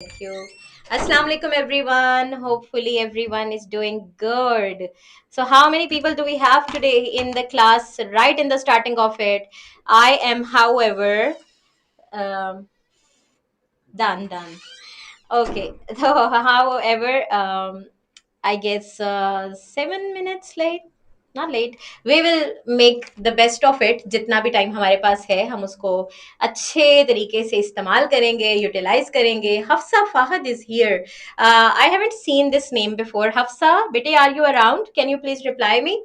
Thank you. Assalamu alaikum everyone. Hopefully everyone is doing good. So how many people do we have today in the class right in the starting of it? I am however um, done. Okay. So however I guess 7 minutes late. Not late. We will make the best of it. जितना भी time हमारे पास है हम उसको अच्छे तरीके से इस्तेमाल करेंगे, यूटिलाइज करेंगे. Hafsa Fahad is here. I haven't seen this name before. Hafsa बेटे, are you around? Can you please reply me?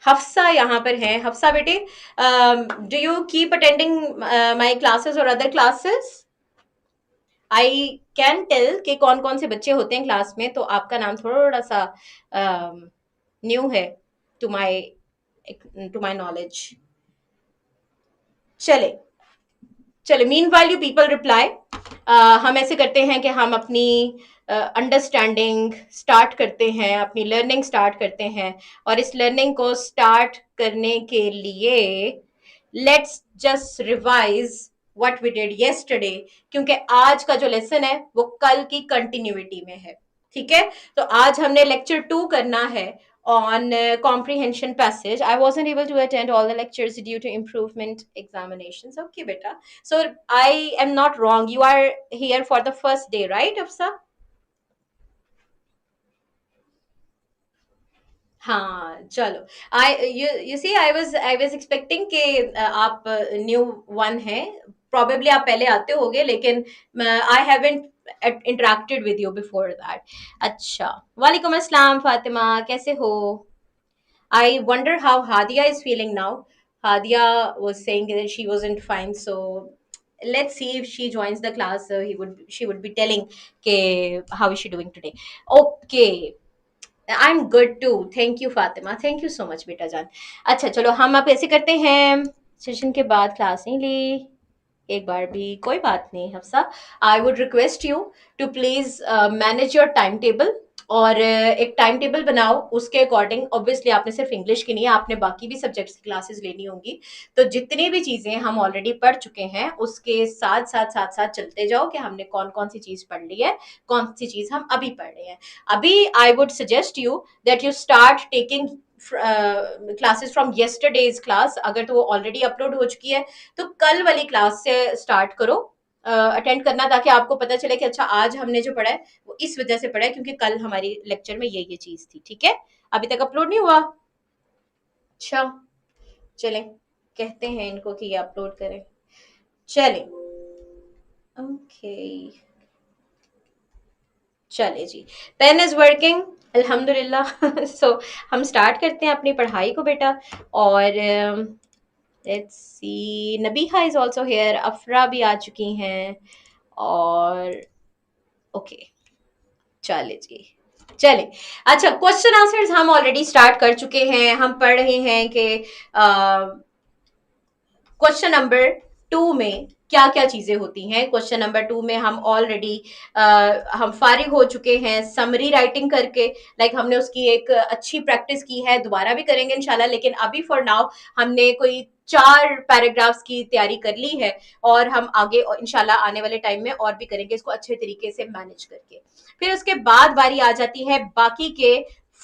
Hafsa यहाँ पर है. हफ्सा बेटे, do you keep attending my classes or other classes? I can tell कि कौन कौन से बच्चे होते हैं क्लास में, तो आपका नाम थोड़ा सा न्यू है to my to my knowledge. चले चले, meanwhile you people reply. हम ऐसे करते हैं कि हम अपनी अंडरस्टैंडिंग स्टार्ट करते हैं, अपनी लर्निंग स्टार्ट करते हैं. और इस लर्निंग को स्टार्ट करने के लिए let's just revise what we did yesterday, क्योंकि आज का जो लेसन है वो कल की कंटिन्यूटी में है. ठीक है, तो आज हमने लेक्चर 2 करना है on comprehension passage. I wasn't able to attend all the lectures due to improvement examinations. Okay, beta. So I am not wrong. You are here for the first day, right, Afsa? हाँ चलो. You see, I was expecting कि आप new one हैं. Probably आप पहले आते होगे, लेकिन I haven't interacted with you before that. अच्छा, वालेकुम अस्सलाम फातिमा, कैसे हो? I wonder how Hadia is feeling now. Hadia was saying that she wasn't fine, so let's see if she joins the class. She would be telling ke, how is she doing today. Okay, I'm good too. Thank you, Fatima. Thank you so much, बेटा जान. अच्छा चलो, हम अब ऐसे करते हैं. Session के बाद क्लास नहीं ली एक बार भी, कोई बात नहीं. Hafsa, I would request you to please manage your time table. और एक टाइम टेबल बनाओ, उसके अकॉर्डिंग. ऑब्वियसली आपने सिर्फ इंग्लिश की नहीं, आपने बाकी भी सब्जेक्ट्स की क्लासेस लेनी होंगी. तो जितनी भी चीजें हम ऑलरेडी पढ़ चुके हैं उसके साथ साथ चलते जाओ कि हमने कौन कौन सी चीज पढ़ ली है, कौन सी चीज हम अभी पढ़ रहे हैं. अभी I would suggest you that you start taking classes from yesterday's class. अगर तो वो ऑलरेडी अपलोड हो चुकी है तो कल वाली क्लास से स्टार्ट करो अटेंड करना, ताकि आपको पता चले कि अच्छा आज हमने जो पढ़ा है वो इस वजह से पढ़ा है क्योंकि कल हमारी लेक्चर में ये चीज थी. ठीक है, अभी तक अपलोड नहीं हुआ. अच्छा चलें, कहते हैं इनको कि ये अपलोड करें. चलें. ओके, चले जी. पेन इज वर्किंग अल्हम्दुलिल्लाह. सो हम स्टार्ट करते हैं अपनी पढ़ाई को बेटा. और let's see, Nabiha is also here, अफरा भी आ चुकी हैं. और ओके, चले जी, चले. अच्छा, क्वेश्चन आंसर्स हम ऑलरेडी स्टार्ट कर चुके हैं. हम पढ़ रहे हैं कि क्वेश्चन नंबर 2 में क्या क्या चीजें होती हैं. क्वेश्चन नंबर 2 में हम ऑलरेडी हम फारिग हो चुके हैं समरी राइटिंग करके. लाइक हमने उसकी एक अच्छी प्रैक्टिस की है, दोबारा भी करेंगे इंशाल्लाह, लेकिन अभी फॉर नाउ हमने कोई 4 पैराग्राफ्स की तैयारी कर ली है. और हम आगे इंशाल्लाह आने वाले टाइम में और भी करेंगे इसको अच्छे तरीके से मैनेज करके. फिर उसके बाद बारी आ जाती है बाकी के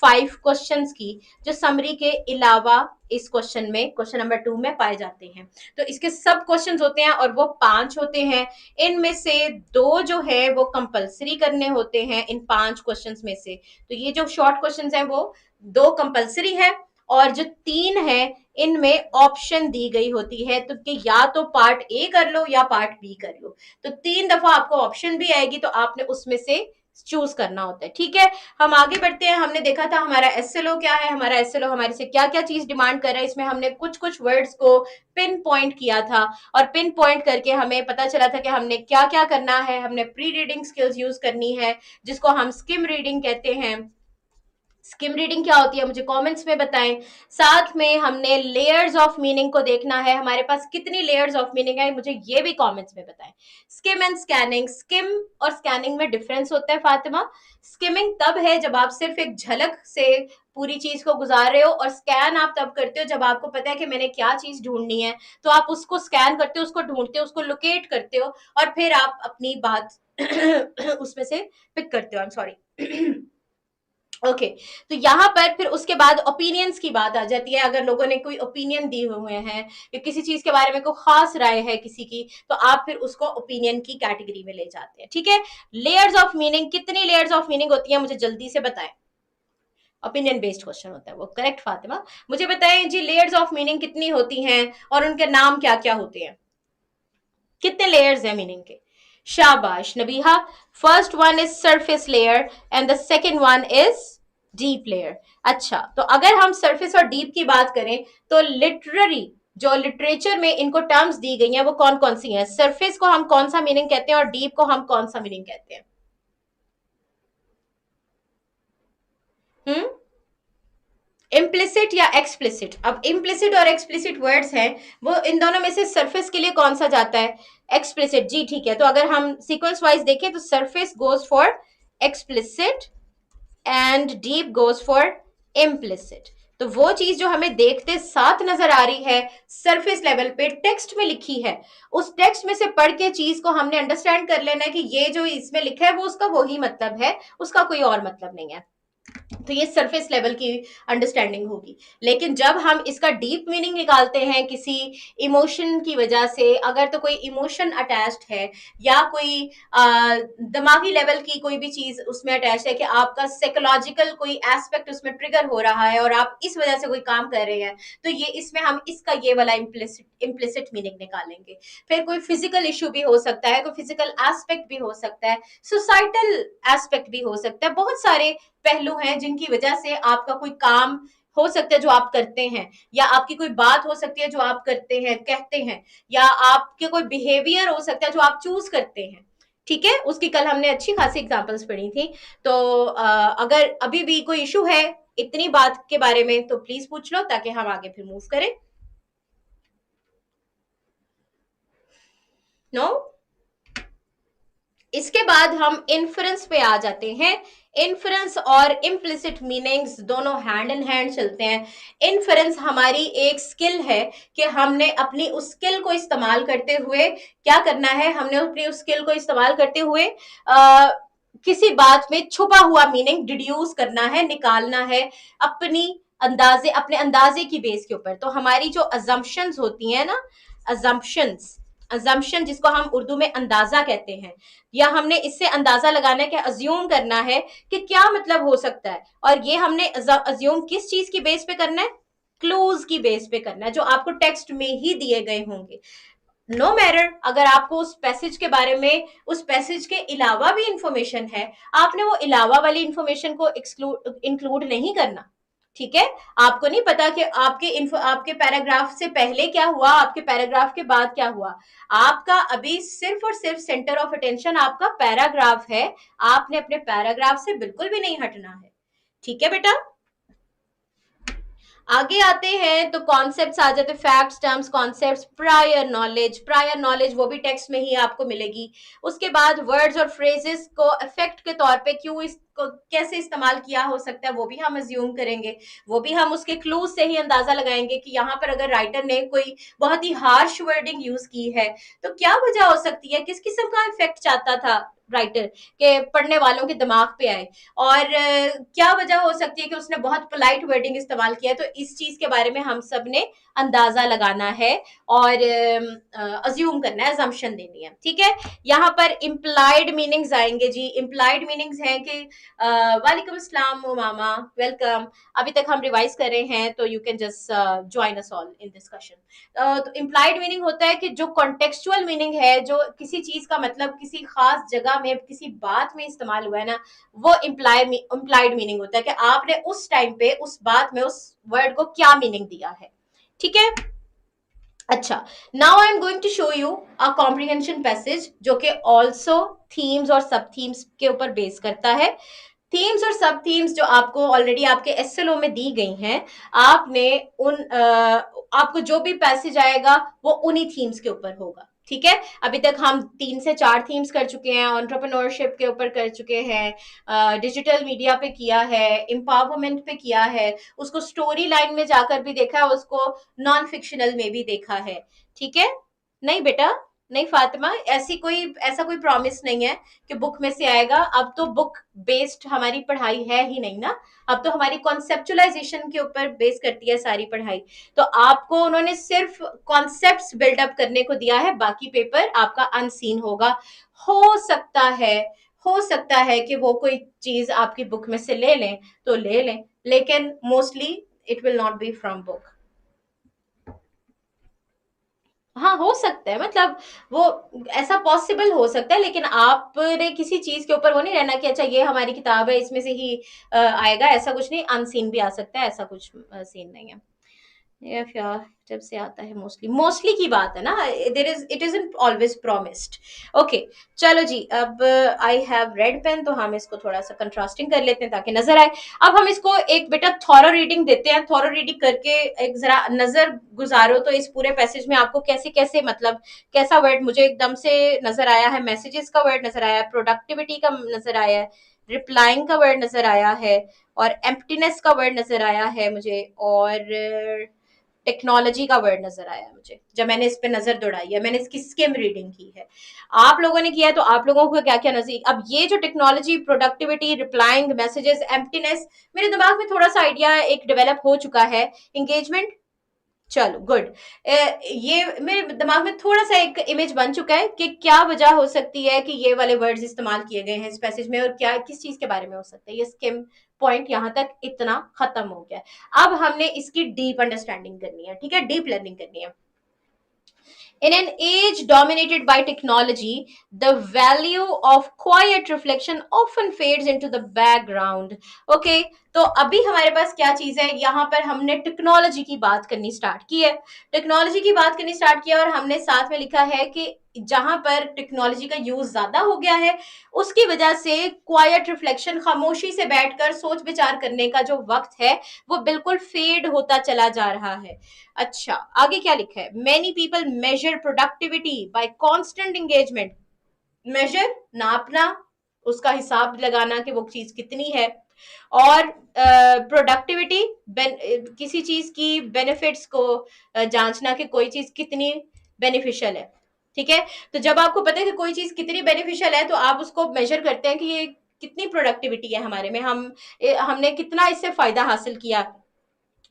5 क्वेश्चंस की, जो समरी के अलावा इस क्वेश्चन में, क्वेश्चन नंबर 2 में पाए जाते हैं. तो इसके सब क्वेश्चंस होते हैं और वो 5 होते हैं. इनमें से 2 जो है वो कंपलसरी करने होते हैं इन 5 क्वेश्चंस में से. तो ये जो शॉर्ट क्वेश्चंस हैं वो 2 कंपलसरी है, और जो 3 है इनमें ऑप्शन दी गई होती है, तो कि या तो पार्ट ए कर लो या पार्ट बी कर लो. तो 3 दफा आपको ऑप्शन भी आएगी, तो आपने उसमें से चूज करना होता है. ठीक है, हम आगे बढ़ते हैं. हमने देखा था हमारा एसएलओ क्या है, हमारा एसएलओ हमारे से क्या क्या चीज डिमांड कर रहा है. इसमें हमने कुछ कुछ वर्ड्स को पिन पॉइंट किया था, और पिन पॉइंट करके हमें पता चला था कि हमने क्या क्या करना है. हमने प्री रीडिंग स्किल्स यूज करनी है, जिसको हम स्किम रीडिंग कहते हैं. स्किम रीडिंग क्या होती है मुझे कमेंट्स में बताएं। साथ में हमने लेयर्स ऑफ मीनिंग को देखना है, हमारे पास कितनी लेयर्स ऑफ मीनिंग है मुझे ये भी कमेंट्स में बताएं। स्किम एंड स्कैनिंग, स्किम और स्कैनिंग में डिफरेंस होता है फातिमा। स्किमिंग तब है जब आप सिर्फ एक झलक से पूरी चीज को गुजार रहे हो, और स्कैन आप तब करते हो जब आपको पता है कि मैंने क्या चीज ढूंढनी है, तो आप उसको स्कैन करते हो, उसको ढूंढते हो, उसको लोकेट करते हो, और फिर आप अपनी बात उसमें से पिक करते हो। I am sorry. ओके तो यहाँ पर फिर उसके बाद ओपिनियंस की बात आ जाती है। अगर लोगों ने कोई ओपिनियन दिए हुए हैं या किसी चीज के बारे में कोई खास राय है किसी की, तो आप फिर उसको ओपिनियन की कैटेगरी में ले जाते हैं। ठीक है, लेयर्स ऑफ मीनिंग, कितनी लेयर्स ऑफ मीनिंग होती है मुझे जल्दी से बताएं। ओपिनियन बेस्ड क्वेश्चन होता है वो, करेक्ट फातिमा। मुझे बताएं जी लेयर्स ऑफ मीनिंग कितनी होती हैं और उनके नाम क्या क्या होते हैं, कितने लेयर्स हैं मीनिंग के। शाबाश Nabiha. First one is surface layer and the second one is deep layer. अच्छा तो अगर हम सरफेस और डीप की बात करें तो लिटरेरी जो लिटरेचर में इनको टर्म्स दी गई हैं वो कौन कौन सी हैं। सरफेस को हम कौन सा मीनिंग कहते हैं और डीप को हम कौन सा मीनिंग कहते हैं। हम्म, इम्प्लिसिट या एक्सप्लिसिट। अब इम्प्लिसिट और एक्सप्लिसिट वर्ड्स हैं, वो इन दोनों में से सरफेस के लिए कौन सा जाता है, एक्सप्लिसिट। जी ठीक है, तो अगर हम सीक्वेंस वाइज देखें तो surface goes for explicit and deep goes for implicit. तो वो चीज जो हमें देखते साथ नजर आ रही है सरफेस लेवल पे टेक्स्ट में लिखी है, उस टेक्स्ट में से पढ़ के चीज को हमने अंडरस्टैंड कर लेना है कि ये जो इसमें लिखा है वो उसका वही मतलब है, उसका कोई और मतलब नहीं है। तो ये सरफेस लेवल की अंडरस्टैंडिंग होगी। लेकिन जब हम इसका डीप मीनिंग निकालते हैं किसी इमोशन की वजह से, अगर तो कोई इमोशन अटैच्ड है या कोई दिमागी लेवल की कोई भी चीज उसमें अटैच है कि आपका साइकोलॉजिकल कोई एस्पेक्ट उसमें ट्रिगर हो रहा है और आप इस वजह से कोई काम कर रहे हैं, तो ये इसमें हम इसका ये वाला इम्प्लिसिट मीनिंग निकालेंगे। फिर कोई फिजिकल इशू भी हो सकता है, कोई फिजिकल एस्पेक्ट भी हो सकता है, सोसाइटल एस्पेक्ट भी हो सकता है, बहुत सारे पहलू हैं जिनकी वजह से आपका कोई काम हो सकता है जो आप करते हैं, या आपकी कोई बात हो सकती है जो आप करते हैं कहते हैं, या आपके कोई बिहेवियर हो सकता है जो आप चूज करते हैं। ठीक है, उसकी कल हमने अच्छी खासी एग्जांपल्स पढ़ी थी। तो अगर अभी भी कोई इशू है इतनी बात के बारे में तो प्लीज पूछ लो ताकि हम आगे फिर मूव करें। No no? इसके बाद हम इन्फ्रेंस पे आ जाते हैं। इन्फ्रेंस और इम्प्लिसिट मीनिंग्स दोनों हैंड इन हैंड चलते हैं। इन्फ्रेंस हमारी एक स्किल है कि हमने अपनी उस स्किल को इस्तेमाल करते हुए क्या करना है, हमने अपनी उस स्किल को इस्तेमाल करते हुए किसी बात में छुपा हुआ मीनिंग डिड्यूस करना है, निकालना है अपनी अंदाजे, अपने अंदाजे की बेस के ऊपर। तो हमारी जो अजम्पशंस होती हैं ना, अजम्पशंस, अजम्पशन जिसको हम उर्दू में अंदाजा कहते हैं, या हमने इससे अंदाजा लगाना है कि अज्यूम करना है कि क्या मतलब हो सकता है, और ये हमने अज्यूम किस चीज की बेस पे करना है, क्लूज की बेस पे करना है जो आपको टेक्स्ट में ही दिए गए होंगे। नो मैटर अगर आपको उस पैसेज के बारे में, उस पैसेज के अलावा भी इंफॉर्मेशन है, आपने वो अलावा वाली इंफॉर्मेशन को एक्सक्लूड इंक्लूड नहीं करना। ठीक है, आपको नहीं पता कि आपके पैराग्राफ से पहले क्या हुआ, आपके पैराग्राफ के बाद क्या हुआ। आपका अभी सिर्फ और सिर्फ सेंटर ऑफ अटेंशन आपका पैराग्राफ है, आपने अपने पैराग्राफ से बिल्कुल भी नहीं हटना है। ठीक है बेटा, आगे आते हैं तो कॉन्सेप्ट्स आ जाते हैं, facts, terms, concepts, prior knowledge. Prior knowledge वो भी टेक्स्ट में ही आपको मिलेगी। उसके बाद वर्ड्स और फ्रेजेस को इफेक्ट के तौर पे क्यों इसको कैसे इस्तेमाल किया हो सकता है वो भी हम अज्यूम करेंगे, वो भी हम उसके क्लूज से ही अंदाजा लगाएंगे कि यहाँ पर अगर राइटर ने कोई बहुत ही हार्श वर्डिंग यूज की है तो क्या वजह हो सकती है, किस किस्म का इफेक्ट चाहता था राइटर के पढ़ने वालों के दिमाग पे आए, और क्या वजह हो सकती है कि उसने बहुत पोलाइट वर्डिंग इस्तेमाल किया। तो इस चीज के बारे में हम सब ने अंदाजा लगाना है और अज्यूम करना है, अजम्पशन देनी है। ठीक है, यहाँ पर इम्प्लाइड मीनिंग्स आएंगे जी। इम्प्लाइड मीनिंग्स हैं कि वालेकुम अस्सलाम मामा, वेलकम। अभी तक हम रिवाइज कर रहे हैं तो you can just join us all in discussion. तो इम्प्लाइड मीनिंग होता है कि जो कॉन्टेक्चुअल मीनिंग है, जो किसी चीज का मतलब किसी खास जगह में किसी बात में इस्तेमाल हुआ है ना, वो इम्प्लाइड मीनिंग होता है कि आपने उस टाइम पे उस बात में उस वर्ड को क्या मीनिंग दिया है। ठीक है, अच्छा, now I am going to show you a comprehension passage जो कि ऑल्सो थीम्स और सब थीम्स के ऊपर बेस करता है। थीम्स और सब थीम्स जो आपको ऑलरेडी आपके एसएलओ में दी गई हैं, आपने आपको जो भी पैसेज आएगा वो उन्हीं थीम्स के ऊपर होगा। ठीक है, अभी तक हम 3 से 4 थीम्स कर चुके हैं, एंटरप्रेन्योरशिप के ऊपर कर चुके हैं, डिजिटल मीडिया पे किया है, एम्पावरमेंट पे किया है, उसको स्टोरी लाइन में जाकर भी देखा है, उसको नॉन फिक्शनल में भी देखा है। ठीक है, नहीं बेटा, नहीं फातिमा, ऐसा कोई प्रॉमिस नहीं है कि बुक में से आएगा। अब तो बुक बेस्ड हमारी पढ़ाई है ही नहीं ना, अब तो हमारी कॉन्सेप्चुलाइजेशन के ऊपर बेस करती है सारी पढ़ाई। तो आपको उन्होंने सिर्फ कॉन्सेप्ट्स बिल्डअप करने को दिया है, बाकी पेपर आपका अनसीन होगा। हो सकता है हो सकता है कि वो कोई चीज आपकी बुक में से ले लें तो ले लें, लेकिन mostly it will not be from book. हाँ, हो सकता है, मतलब वो ऐसा पॉसिबल हो सकता है, लेकिन आपने किसी चीज के ऊपर वो नहीं रहना कि अच्छा ये हमारी किताब है इसमें से ही आएगा, ऐसा कुछ नहीं, अनसीन भी आ सकता है, ऐसा कुछ सीन नहीं है। या फिर जब से आता है, मोस्टली मोस्टली की बात है ना, there is it isn't always promised. Okay, चलो जी, अब आई हैव रेड पेन, तो हम इसको थोड़ा सा कंट्रास्टिंग कर लेते हैं ताकि नजर आए। अब हम इसको एक बेटा थॉरो रीडिंग देते हैं, थॉरो रीडिंग करके एक जरा नजर गुजारो तो इस पूरे पैसेज में आपको कैसे कैसे, मतलब कैसा वर्ड मुझे एकदम से नजर आया है, मैसेजेस का वर्ड नजर आया है, प्रोडक्टिविटी का नजर आया है, रिप्लाइंग का वर्ड नजर आया है, और एम्प्टीनेस का वर्ड नजर आया है मुझे, और टेक्नोलॉजी का वर्ड नजर आया मुझे जब मैंने इस पे नजर दौड़ाई है, मैंने इसकी स्किम रीडिंग की है। आप लोगों ने किया है तो आप लोगों को क्या क्या नजर, अब ये जो technology, productivity, replying messages, emptiness, मेरे दिमाग में थोड़ा सा आइडिया एक डेवलप हो चुका है। एंगेजमेंट, चलो गुड, ये मेरे दिमाग में थोड़ा सा एक इमेज बन चुका है कि क्या वजह हो सकती है कि ये वाले वर्ड्स इस्तेमाल किए गए हैं इस पैसेज में, और क्या किस चीज के बारे में हो सकता है। ये स्किम पॉइंट यहाँ तक इतना खत्म हो गया। अब हमने इसकी डीप अंडरस्टैंडिंग करनी है, ठीक है, डीप लर्निंग करनी है। In an age dominated by technology, the value of quiet reflection often fades into the background. Okay, तो अभी हमारे पास क्या चीज है, यहाँ पर हमने टेक्नोलॉजी की बात करनी स्टार्ट की है, टेक्नोलॉजी की बात करनी स्टार्ट किया, और हमने साथ में लिखा है कि जहां पर टेक्नोलॉजी का यूज ज्यादा हो गया है, उसकी वजह से क्वाइट रिफ्लेक्शन, खामोशी से बैठकर सोच विचार करने का जो वक्त है वो बिल्कुल फेड होता चला जा रहा है। अच्छा, आगे क्या लिखा है, many people measure productivity by constant engagement. Measure, नापना, उसका हिसाब लगाना कि वो चीज कितनी है, और प्रोडक्टिविटी, किसी चीज की बेनिफिट्स को जांचना कि कोई चीज कितनी बेनिफिशियल है। ठीक है, तो जब आपको पता है कि कोई चीज कितनी बेनिफिशियल है तो आप उसको मेजर करते हैं कि ये कितनी प्रोडक्टिविटी है हमारे में, हमने कितना इससे फायदा हासिल किया।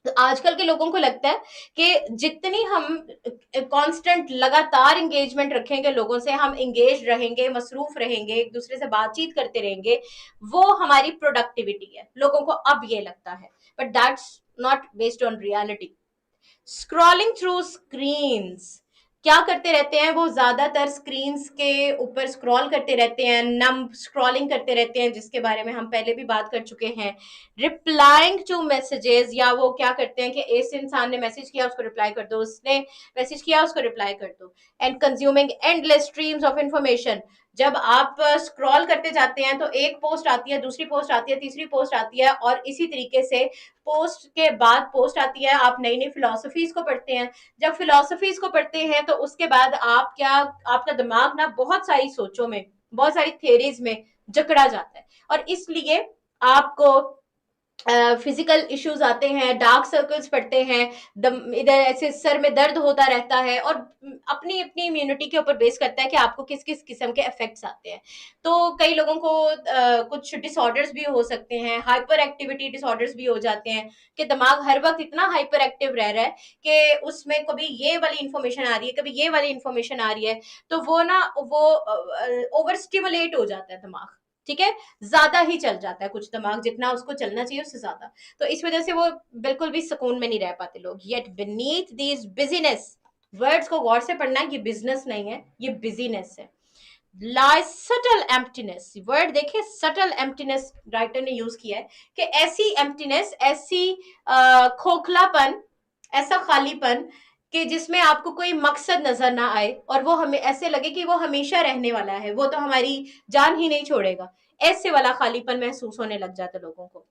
तो आजकल के लोगों को लगता है कि जितनी हम कांस्टेंट लगातार एंगेजमेंट रखेंगे लोगों से, हम एंगेज रहेंगे, मसरूफ रहेंगे, एक दूसरे से बातचीत करते रहेंगे, वो हमारी प्रोडक्टिविटी है, लोगों को अब ये लगता है, but that's not based on reality. Scrolling through screens, क्या करते रहते हैं वो, ज्यादातर स्क्रीन्स के ऊपर स्क्रॉल करते रहते हैं, नम स्क्रॉलिंग करते रहते हैं, जिसके बारे में हम पहले भी बात कर चुके हैं। रिप्लाइंग टू मैसेजेस, या वो क्या करते हैं कि इस इंसान ने मैसेज किया उसको रिप्लाई कर दो, उसने मैसेज किया उसको रिप्लाई कर दो। And consuming endless streams of information, जब आप स्क्रॉल करते जाते हैं तो एक पोस्ट आती है, दूसरी पोस्ट आती है, तीसरी पोस्ट आती है, और इसी तरीके से पोस्ट के बाद पोस्ट आती है, आप नई नई फिलोसफीज को पढ़ते हैं। जब फिलोसफीज को पढ़ते हैं तो उसके बाद आप क्या, आपका दिमाग ना बहुत सारी सोचों में, बहुत सारी थियरीज में जकड़ा जाता है, और इसलिए आपको फिजिकल इश्यूज आते हैं, डार्क सर्कल्स पड़ते हैं, इधर ऐसे सर में दर्द होता रहता है, और अपनी अपनी इम्यूनिटी के ऊपर बेस करता है कि आपको किस किस किस्म के इफेक्ट्स आते हैं। तो कई लोगों को कुछ डिसऑर्डर्स भी हो सकते हैं, हाइपर एक्टिविटी डिसऑर्डर्स भी हो जाते हैं, कि दिमाग हर वक्त इतना हाइपर एक्टिव रह रहा है कि उसमें कभी ये वाली इंफॉर्मेशन आ रही है, कभी ये वाली इंफॉर्मेशन आ रही है, तो वो ना वो ओवर स्टिमुलेट हो जाता है दिमाग। ठीक है, ज्यादा ही चल जाता है कुछ दिमाग, जितना उसको चलना चाहिए उससे ज्यादा, तो इस वजह से वो बिल्कुल भी सुकून में नहीं रह पाते लोग। Yet beneath this business, words को गौर से पढ़ना, ये बिजनेस नहीं है, ये बिजीनेस है, लाई सटल एम्प्टीनेस। वर्ड देखिए, सटल एम्प्टीनेस राइटर ने यूज किया है, कि ऐसी एम्प्टीनेस, ऐसी खोखलापन, ऐसा खालीपन कि जिसमें आपको कोई मकसद नजर ना आए और वो हमें ऐसे लगे कि वो हमेशा रहने वाला है, वो तो हमारी जान ही नहीं छोड़ेगा, ऐसे वाला खालीपन महसूस होने लग जाता लोगों को।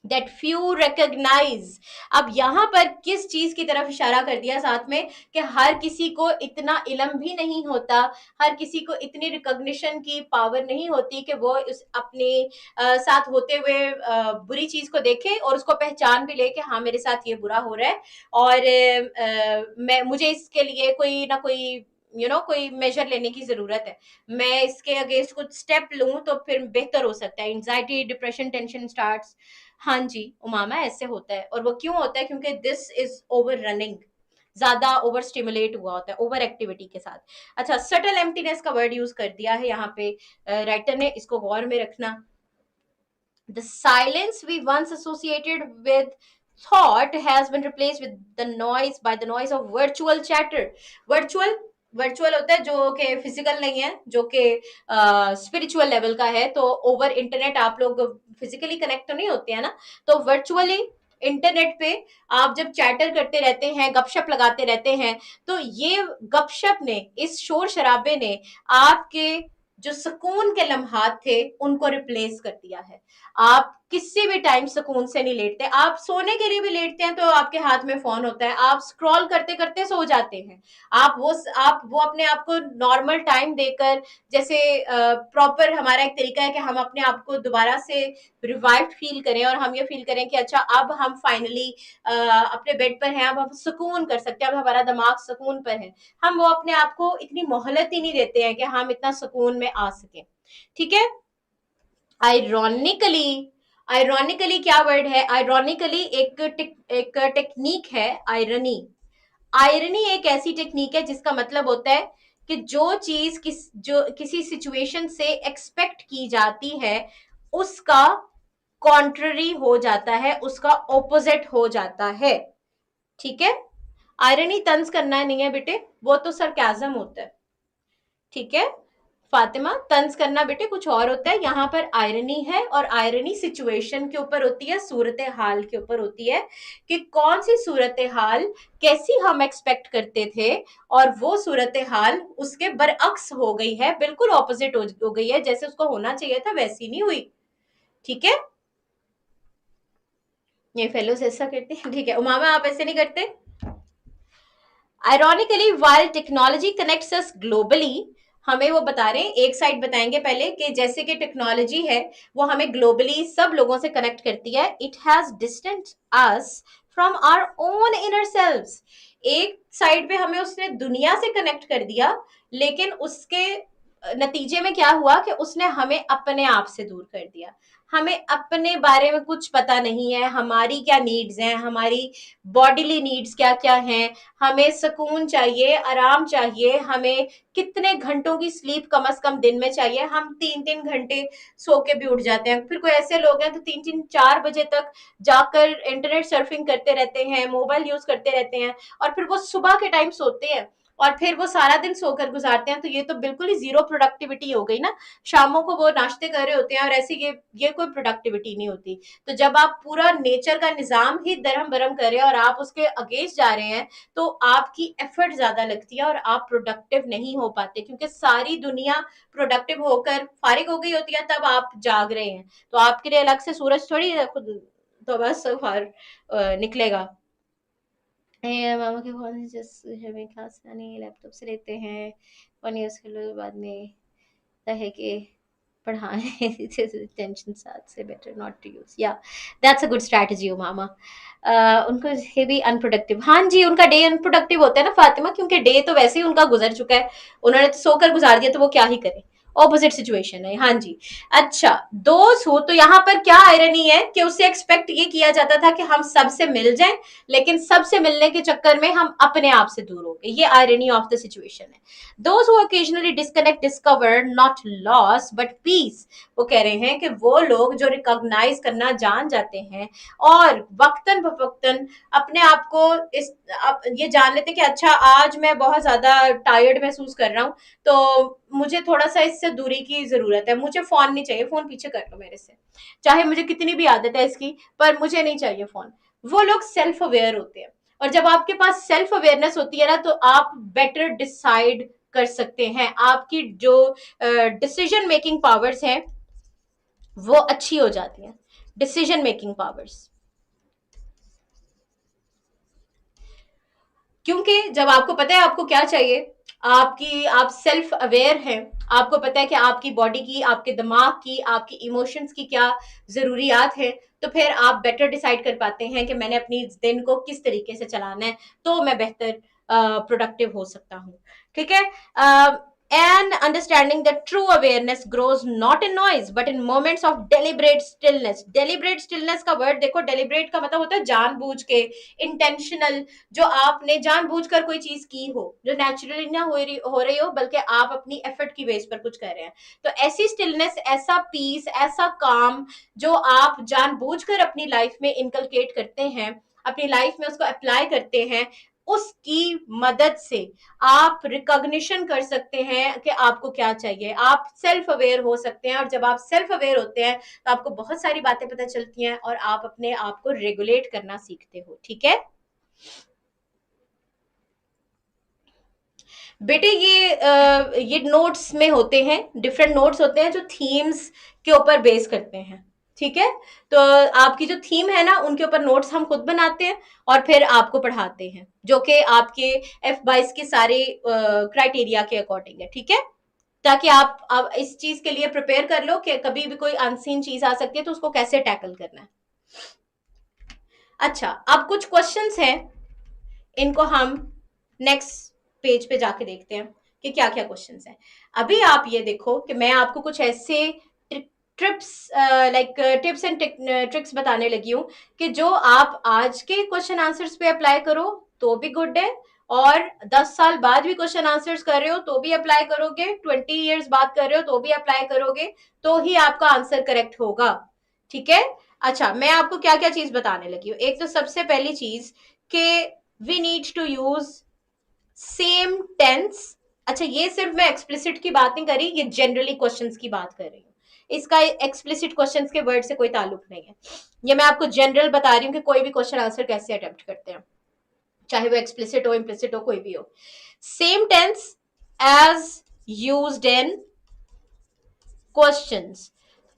That few recognise. अब यहां पर किस चीज की तरफ इशारा कर दिया साथ में, कि हर किसी को इतना इलम भी नहीं होता, हर किसी को इतनी रिकॉग्निशन की पावर नहीं होती कि वो उस अपने साथ होते हुए बुरी चीज को देखे और उसको पहचान भी ले कि हाँ मेरे साथ ये बुरा हो रहा है, और मैं मुझे इसके लिए कोई ना कोई कोई मेजर लेने की जरूरत है, मैं इसके अगेंस्ट कुछ स्टेप लूं तो फिर बेहतर हो सकता है। Anxiety, depression, tension starts. हाँ जी उमामा, ऐसे होता है। और वो क्यों होता है? क्योंकि दिस इज ओवर रनिंग, ज्यादा ओवर स्टिमुलेट हुआ होता है ओवर एक्टिविटी के साथ। अच्छा, सटल एम्प्टीनेस का वर्ड यूज कर दिया है यहाँ पे राइटर ने, इसको गौर में रखना। The silence we once associated with thought has been replaced with the noise by the noise of virtual chatter. Virtual, virtual होता है जो कि फिजिकल नहीं है, जो कि स्पिरिचुअल लेवल का है। तो ओवर इंटरनेट आप लोग फिजिकली कनेक्ट तो नहीं होते हैं ना, तो वर्चुअली इंटरनेट पे आप जब चैटर करते रहते हैं, गपशप लगाते रहते हैं, तो ये गपशप ने, इस शोर शराबे ने आपके जो सुकून के लम्हात थे उनको रिप्लेस कर दिया है। आप किसी भी टाइम सुकून से नहीं लेटते, आप सोने के लिए भी लेटते हैं तो आपके हाथ में फोन होता है, आप स्क्रॉल करते करते सो जाते हैं। आप वो अपने आप को नॉर्मल टाइम देकर, जैसे प्रॉपर हमारा एक तरीका है कि हम अपने आप को दोबारा से रिवाइव फील करें और हम ये फील करें कि अच्छा अब हम फाइनली अपने बेड पर हैं, अब हम सुकून कर सकते हैं, अब हमारा दिमाग सुकून पर है। हम वो अपने आप को इतनी मोहलत ही नहीं देते हैं कि हम इतना सुकून में आ सके। ठीक है। आयरॉनिकली, आयरॉनिकली क्या वर्ड है? आयरॉनिकली एक टेक्निक है, आयरनी। आयरनी एक ऐसी टेक्निक है जिसका मतलब होता है कि जो किसी सिचुएशन से एक्सपेक्ट की जाती है उसका कॉन्ट्ररी हो जाता है, उसका ऑपोजिट हो जाता है। ठीक है। आयरनी तंज करना नहीं है बेटे, वो तो सरकाजम होता है। ठीक है फातिमा, तंज करना बेटे कुछ और होता है, यहाँ पर आयरनी है, और आयरनी सिचुएशन के ऊपर होती है, सूरत हाल के ऊपर होती है, कि कौन सी सूरत हाल कैसी हम एक्सपेक्ट करते थे और वो सूरत हाल उसके बरअक्स हो गई है, बिल्कुल ऑपोजिट हो गई है, जैसे उसको होना चाहिए था वैसी नहीं हुई। ठीक है, ये फेलोज ऐसा करते हैं। ठीक है उमामा, आप ऐसे नहीं करते। आयरॉनिकली वाइल टेक्नोलॉजी कनेक्ट्स अस ग्लोबली, हमें वो बता रहे हैं, एक साइड बताएंगे पहले कि जैसे कि टेक्नोलॉजी है वो हमें ग्लोबली सब लोगों से कनेक्ट करती है, it has distant us from our own inner selves. एक साइड पे हमें उसने दुनिया से कनेक्ट कर दिया, लेकिन उसके नतीजे में क्या हुआ कि उसने हमें अपने आप से दूर कर दिया। हमें अपने बारे में कुछ पता नहीं है, हमारी क्या नीड्स हैं, हमारी बॉडीली नीड्स क्या क्या हैं, हमें सुकून चाहिए, आराम चाहिए, हमें कितने घंटों की स्लीप कम से कम दिन में चाहिए। हम 3-3 घंटे सो के भी उठ जाते हैं। फिर कोई ऐसे लोग हैं तो 3-3 4 बजे तक जाकर इंटरनेट सर्फिंग करते रहते हैं, मोबाइल यूज करते रहते हैं, और फिर वो सुबह के टाइम सोते हैं और फिर वो सारा दिन सोकर गुजारते हैं। तो ये तो बिल्कुल ही जीरो प्रोडक्टिविटी हो गई ना। शामों को वो नाश्ते कर रहे होते हैं और ऐसे ये कोई प्रोडक्टिविटी नहीं होती। तो जब आप पूरा नेचर का निजाम ही दरहम बरम कर रहे हैं और आप उसके अगेंस्ट जा रहे हैं, तो आपकी एफर्ट ज्यादा लगती है और आप प्रोडक्टिव नहीं हो पाते, क्योंकि सारी दुनिया प्रोडक्टिव होकर फारिग हो गई होती है, तब आप जाग रहे हैं। तो आपके लिए अलग से सूरज थोड़ी खुद तो बस बाहर निकलेगा। मामा के फोन से हमें क्लास नहीं, लैपटॉप से लेते हैं, 1 ईयर के लोग बाद में है कि पढ़ाएं टेंशन साथ से, बेटर नॉट टू यूज, या दैट्स अ गुड स्ट्रैटेजी हो मामा। उनको ये भी अनप्रोडक्टिव, हाँ जी उनका डे अनप्रोडक्टिव होता है ना फातिमा, क्योंकि डे तो वैसे ही उनका गुजर चुका है, उन्होंने तो सोकर गुजार दिया, तो वो क्या ही करे। ऑपोजिट सिचुएशन है, हाँ जी। अच्छा, दोस्त हो तो यहाँ पर क्या आयरनी है कि उससे एक्सपेक्ट ये किया जाता था कि हम सबसे मिल जाएं, लेकिन सबसे मिलने के चक्कर में हम अपने आप से दूर हो गए। ये आयरनी ऑफ द सिचुएशन है। Those who occasionally disconnect discover not loss but peace, वो कह रहे हैं कि वो लोग जो रिकॉग्नाइज करना जान जाते हैं और वक्तन बवक्तन अपने आप को ये जान लेते हैं कि अच्छा आज मैं बहुत ज्यादा टायर्ड महसूस कर रहा हूँ, तो मुझे थोड़ा सा इससे दूरी की जरूरत है, मुझे फोन नहीं चाहिए, फोन पीछे कर लो मेरे से, चाहे मुझे कितनी भी आदत है इसकी, पर मुझे नहीं चाहिए फोन। वो लोग सेल्फ अवेयर होते हैं और जब आपके पास सेल्फ अवेयरनेस होती है ना, तो आप बेटर डिसाइड कर सकते हैं, आपकी जो डिसीजन मेकिंग पावर्स हैं वो अच्छी हो जाती हैं, डिसीजन मेकिंग पावर्स। क्योंकि जब आपको पता है आपको क्या चाहिए, आप सेल्फ अवेयर हैं, आपको पता है कि आपकी बॉडी की, आपके दिमाग की, आपकी इमोशंस की क्या जरूरियात है, तो फिर आप बेटर डिसाइड कर पाते हैं कि मैंने अपनी दिन को किस तरीके से चलाना है, तो मैं बेहतर प्रोडक्टिव हो सकता हूँ। ठीक है। And understanding that true awareness grows not in noise but in moments of deliberate stillness. Deliberate stillness का वर्ड देखो, deliberate का मतलब होता है जानबूझ के, intentional, जो आपने जानबूझकर कोई चीज की हो, जो नेचुरली ना हो रही हो, बल्कि आप अपनी एफर्ट की बेस पर कुछ कर रहे हैं, तो ऐसी स्टिलनेस, ऐसा पीस, ऐसा काम जो आप जानबूझकर अपनी लाइफ में इनकलकेट करते हैं, अपनी लाइफ में उसको अप्लाई करते हैं, उसकी मदद से आप रिकॉग्निशन कर सकते हैं कि आपको क्या चाहिए, आप सेल्फ अवेयर हो सकते हैं, और जब आप सेल्फ अवेयर होते हैं तो आपको बहुत सारी बातें पता चलती हैं और आप अपने आप को रेगुलेट करना सीखते हो। ठीक है बेटे, ये नोट्स में होते हैं, डिफरेंट नोट्स होते हैं जो थीम्स के ऊपर बेस करते हैं। ठीक है, तो आपकी जो थीम है ना, उनके ऊपर नोट्स हम खुद बनाते हैं और फिर आपको पढ़ाते हैं, जो कि आपके F22 के सारे क्राइटेरिया के अकॉर्डिंग है। ठीक है, ताकि आप इस चीज के लिए प्रिपेयर कर लो कि कभी भी कोई अनसीन चीज आ सकती है तो उसको कैसे टैकल करना है। अच्छा, अब कुछ क्वेश्चंस हैं, इनको हम नेक्स्ट पेज पे जाके देखते हैं कि क्या क्या क्वेश्चंस हैं। अभी आप ये देखो कि मैं आपको कुछ ऐसे trips, like tips and tricks बताने लगी हूँ कि जो आप आज के क्वेश्चन आंसर्स पे अप्लाई करो तो भी गुड है, और 10 साल बाद भी क्वेश्चन आंसर्स कर रहे हो तो भी अप्लाई करोगे, 20 years बाद कर रहे हो तो भी अप्लाई करोगे, तो ही आपका आंसर करेक्ट होगा। ठीक है। अच्छा, मैं आपको क्या क्या चीज बताने लगी हूँ। एक तो सबसे पहली चीज कि we need to use same tense. अच्छा, ये सिर्फ मैं एक्सप्लिसिट की बात नहीं कर रही, ये जनरली क्वेश्चंस की बात कर रही हूँ, इसका एक्सप्लिसिट क्वेश्चंस के वर्ड से कोई ताल्लुक नहीं है। ये मैं आपको जनरल बता रही हूँ कि कोई भी क्वेश्चन आंसर कैसे अटेम्प्ट करते हैं, चाहे वो एक्सप्लिसिट हो, इम्प्लिसिट हो, कोई भी हो। Same tense as used in questions.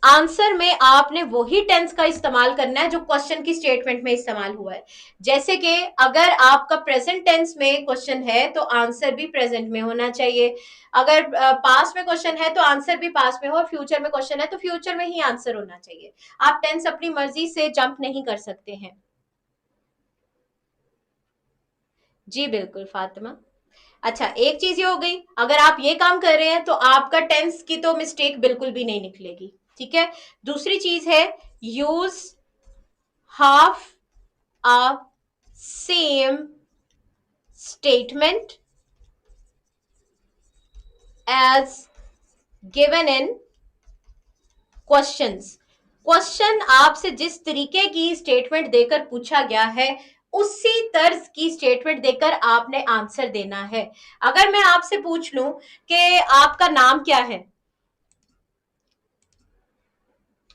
Answer में आपने वही टेंस का इस्तेमाल करना है जो क्वेश्चन की स्टेटमेंट में इस्तेमाल हुआ है। जैसे कि अगर आपका प्रेजेंट टेंस में क्वेश्चन है तो आंसर भी प्रेजेंट में होना चाहिए, अगर पास्ट में क्वेश्चन है तो आंसर भी पास्ट में हो, और फ्यूचर में क्वेश्चन है तो फ्यूचर में ही आंसर होना चाहिए। आप टेंस अपनी मर्जी से जंप नहीं कर सकते हैं। जी बिल्कुल फातिमा। अच्छा, एक चीज ये हो गई, अगर आप ये काम कर रहे हैं तो आपका टेंस की तो मिस्टेक बिल्कुल भी नहीं निकलेगी। ठीक है। दूसरी चीज है, use half a same statement as given in questions. Question आपसे जिस तरीके की स्टेटमेंट देकर पूछा गया है, उसी तर्ज की स्टेटमेंट देकर आपने आंसर देना है। अगर मैं आपसे पूछ लूं कि आपका नाम क्या है,